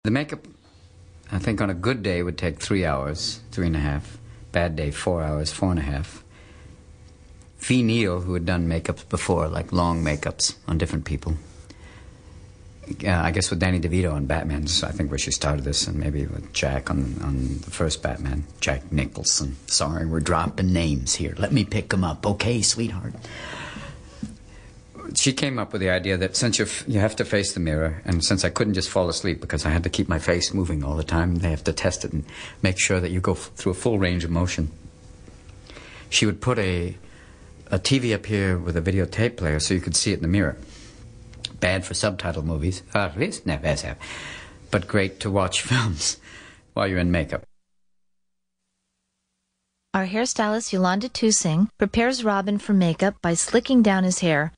The makeup, I think on a good day would take 3 hours, 3.5. Bad day, 4 hours, 4.5. Fee Neal, who had done makeups before, like long makeups on different people. I guess with Danny DeVito on Batman's, I think where she started this, and maybe with Jack on the first Batman, Jack Nicholson. Sorry, we're dropping names here. Let me pick them up, okay, sweetheart? She came up with the idea that since you have to face the mirror, and since I couldn't just fall asleep because I had to keep my face moving all the time, they have to test it and make sure that you go through a full range of motion. She would put a TV up here with a videotape player so you could see it in the mirror. Bad for subtitle movies, but great to watch films while you're in makeup. Our hairstylist, Yolanda Tusing, prepares Robin for makeup by slicking down his hair,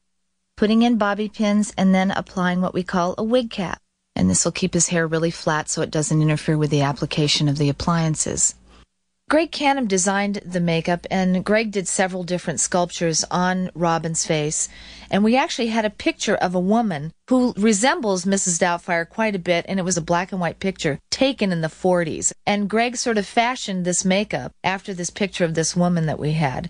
putting in bobby pins, and then applying what we call a wig cap. And this will keep his hair really flat so it doesn't interfere with the application of the appliances. Greg Canham designed the makeup, and Greg did several different sculptures on Robin's face. And we actually had a picture of a woman who resembles Mrs. Doubtfire quite a bit, and it was a black and white picture taken in the 40s. And Greg sort of fashioned this makeup after this picture of this woman that we had.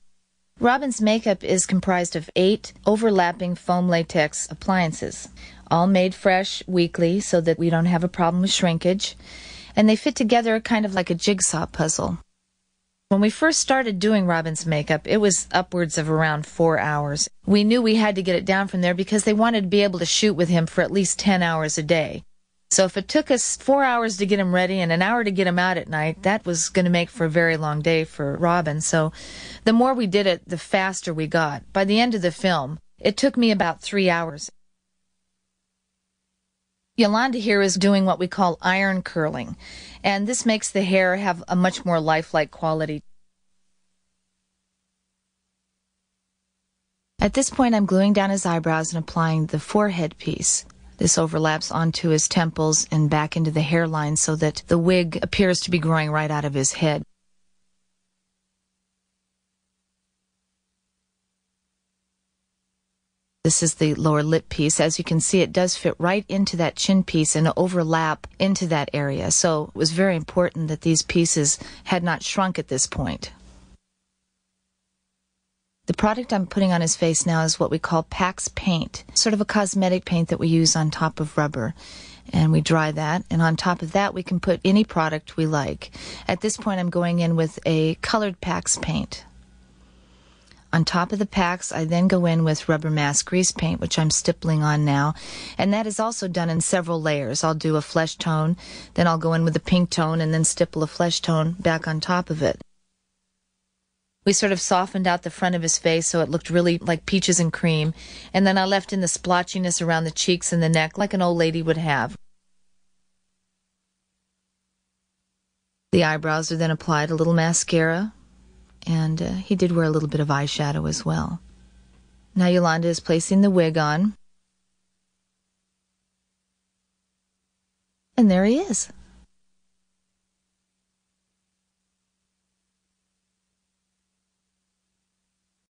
Robin's makeup is comprised of 8 overlapping foam latex appliances, all made fresh weekly so that we don't have a problem with shrinkage, and they fit together kind of like a jigsaw puzzle. When we first started doing Robin's makeup, it was upwards of around 4 hours. We knew we had to get it down from there because they wanted to be able to shoot with him for at least 10 hours a day. So if it took us 4 hours to get him ready and an hour to get him out at night, that was going to make for a very long day for Robin. So the more we did it, the faster we got. By the end of the film, it took me about 3 hours. Yolanda here is doing what we call iron curling, and this makes the hair have a much more lifelike quality. At this point, I'm gluing down his eyebrows and applying the forehead piece. This overlaps onto his temples and back into the hairline so that the wig appears to be growing right out of his head. This is the lower lip piece. As you can see, it does fit right into that chin piece and overlap into that area. So it was very important that these pieces had not shrunk at this point. The product I'm putting on his face now is what we call Pax paint, sort of a cosmetic paint that we use on top of rubber. And we dry that, and on top of that we can put any product we like. At this point I'm going in with a colored Pax paint. On top of the Pax, I then go in with rubber mask grease paint, which I'm stippling on now, and that is also done in several layers. I'll do a flesh tone, then I'll go in with a pink tone, and then stipple a flesh tone back on top of it. We sort of softened out the front of his face so it looked really like peaches and cream, and then I left in the splotchiness around the cheeks and the neck like an old lady would have. The eyebrows are then applied, a little mascara, and he did wear a little bit of eyeshadow as well. Now Yolanda is placing the wig on. And there he is.